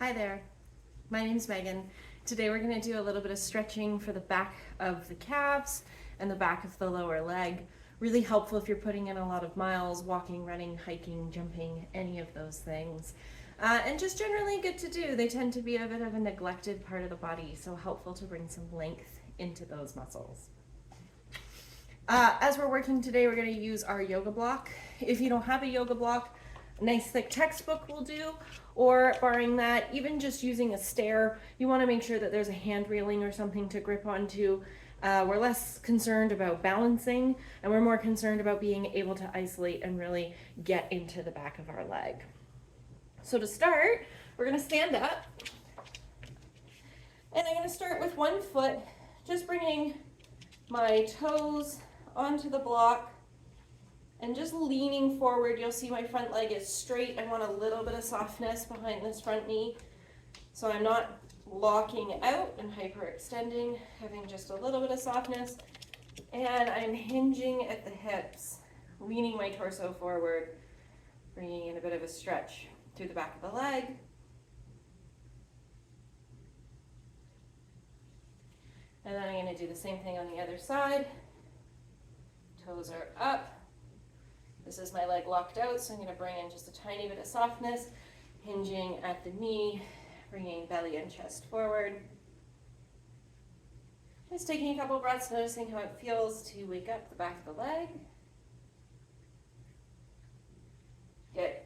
Hi there, my name's Megan. Today we're going to do a little bit of stretching for the back of the calves and the back of the lower leg. Really helpful if you're putting in a lot of miles, walking, running, hiking, jumping, any of those things. And just generally good to do. They tend to be a bit of a neglected part of the body, so helpful to bring some length into those muscles. As we're working today, we're going to use our yoga block. If you don't have a yoga block, a nice thick textbook will do, or barring that, even just using a stair, you want to make sure that there's a hand railing or something to grip onto. We're less concerned about balancing, and we're more concerned about being able to isolate and really get into the back of our leg. So to start, we're going to stand up, and I'm going to start with one foot, just bringing my toes onto the block and just leaning forward. You'll see my front leg is straight. I want a little bit of softness behind this front knee, so I'm not locking out and hyperextending, having just a little bit of softness. And I'm hinging at the hips, leaning my torso forward, bringing in a bit of a stretch through the back of the leg. And then I'm going to do the same thing on the other side. Toes are up. This is my leg locked out, so I'm going to bring in just a tiny bit of softness, hinging at the knee, bringing belly and chest forward. Just taking a couple breaths, noticing how it feels to wake up the back of the leg. Good.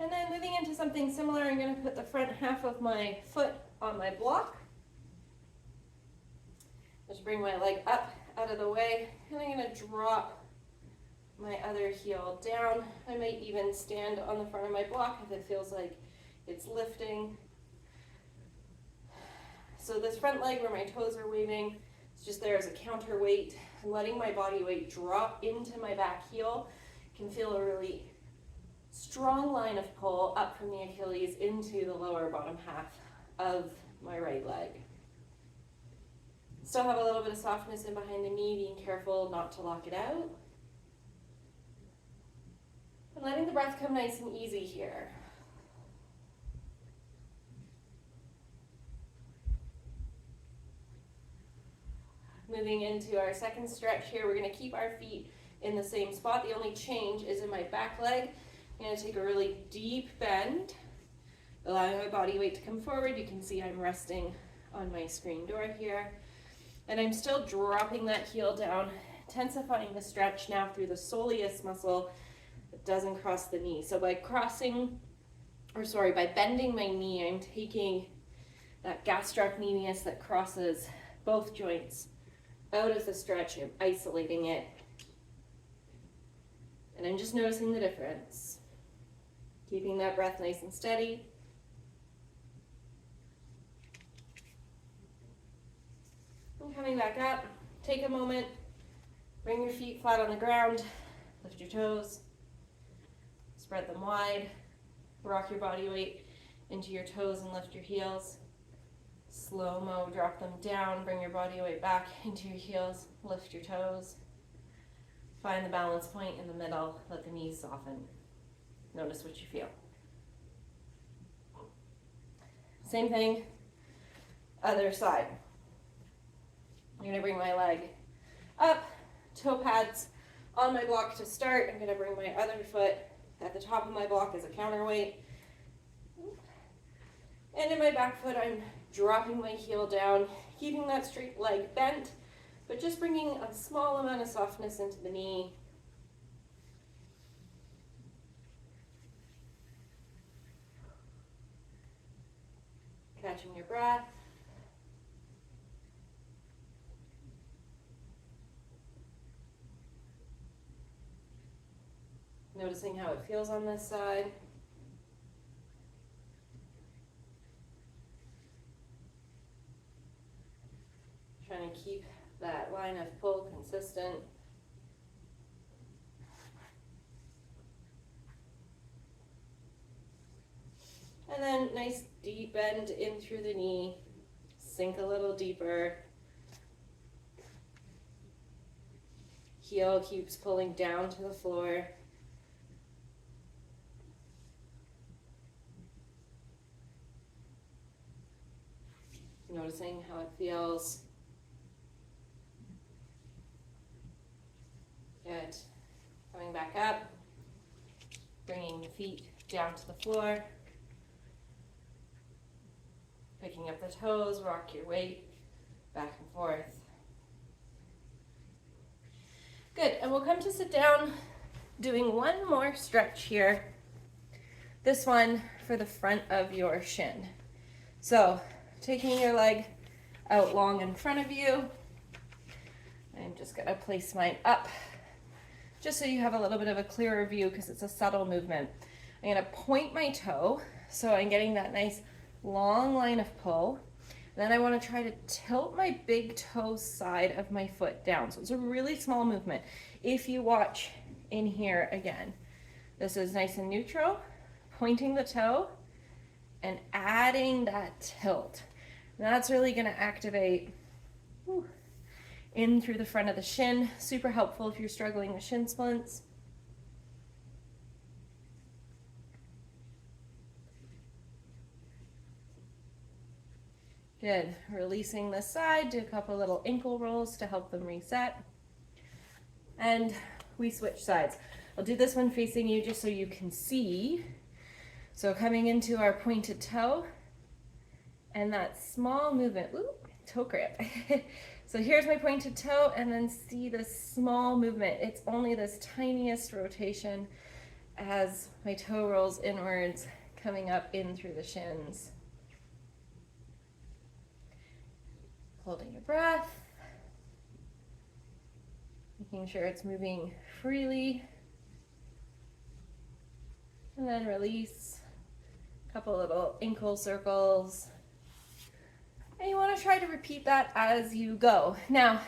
And then moving into something similar, I'm going to put the front half of my foot on my block. Just bring my leg up out of the way, and I'm going to drop my other heel down. I might even stand on the front of my block if it feels like it's lifting. So this front leg where my toes are waving, it's just there as a counterweight. And letting my body weight drop into my back heel can feel a really strong line of pull up from the Achilles into the lower bottom half of my right leg. Still have a little bit of softness in behind the knee, being careful not to lock it out. And letting the breath come nice and easy here. Moving into our second stretch here, we're going to keep our feet in the same spot. The only change is in my back leg. I'm going to take a really deep bend, allowing my body weight to come forward. You can see I'm resting on my screen door here. And I'm still dropping that heel down, intensifying the stretch now through the soleus muscle that doesn't cross the knee. So by bending my knee, I'm taking that gastrocnemius that crosses both joints out of the stretch. I'm isolating it. And I'm just noticing the difference. Keeping that breath nice and steady. And coming back up, take a moment, bring your feet flat on the ground, lift your toes, spread them wide, rock your body weight into your toes and lift your heels. Slow-mo, drop them down, bring your body weight back into your heels, lift your toes. Find the balance point in the middle, let the knees soften. Notice what you feel. Same thing, other side. I'm going to bring my leg up, toe pads on my block to start. I'm going to bring my other foot at the top of my block as a counterweight. And in my back foot, I'm dropping my heel down, keeping that straight leg bent, but just bringing a small amount of softness into the knee. Catching your breath. Noticing how it feels on this side. Trying to keep that line of pull consistent. And then nice deep bend in through the knee. Sink a little deeper. Heel keeps pulling down to the floor. Noticing how it feels. Good. Coming back up, bringing the feet down to the floor, picking up the toes, rock your weight back and forth. Good, and we'll come to sit down, doing one more stretch here. This one for the front of your shin. So, taking your leg out long in front of you. I'm just gonna place mine up, just so you have a little bit of a clearer view because it's a subtle movement. I'm gonna point my toe, so I'm getting that nice long line of pull. Then I wanna try to tilt my big toe side of my foot down. So it's a really small movement. If you watch in here again, this is nice and neutral, pointing the toe and adding that tilt. And that's really gonna activate in through the front of the shin. Super helpful if you're struggling with shin splints. Good. Releasing this side, do a couple little ankle rolls to help them reset. And we switch sides. I'll do this one facing you just so you can see. So coming into our pointed toe and that small movement. Ooh, toe cramp. So here's my pointed toe, and then see this small movement. It's only this tiniest rotation as my toe rolls inwards, coming up in through the shins. Holding your breath, making sure it's moving freely, and then release. A couple little ankle circles. And you want to try to repeat that as you go. Now,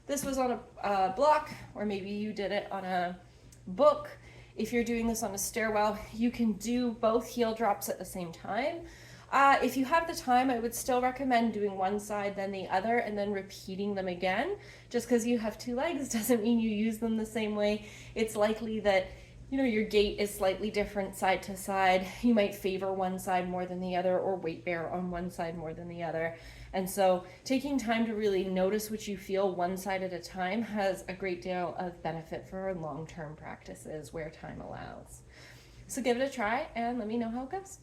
this was on a block, or maybe you did it on a book. If you're doing this on a stairwell, you can do both heel drops at the same time. If you have the time, I would still recommend doing one side, then the other, and then repeating them again. Just because you have two legs doesn't mean you use them the same way. It's likely that your gait is slightly different side to side. You might favor one side more than the other, or weight bear on one side more than the other. And so taking time to really notice what you feel one side at a time has a great deal of benefit for long-term practices where time allows. So give it a try and let me know how it goes.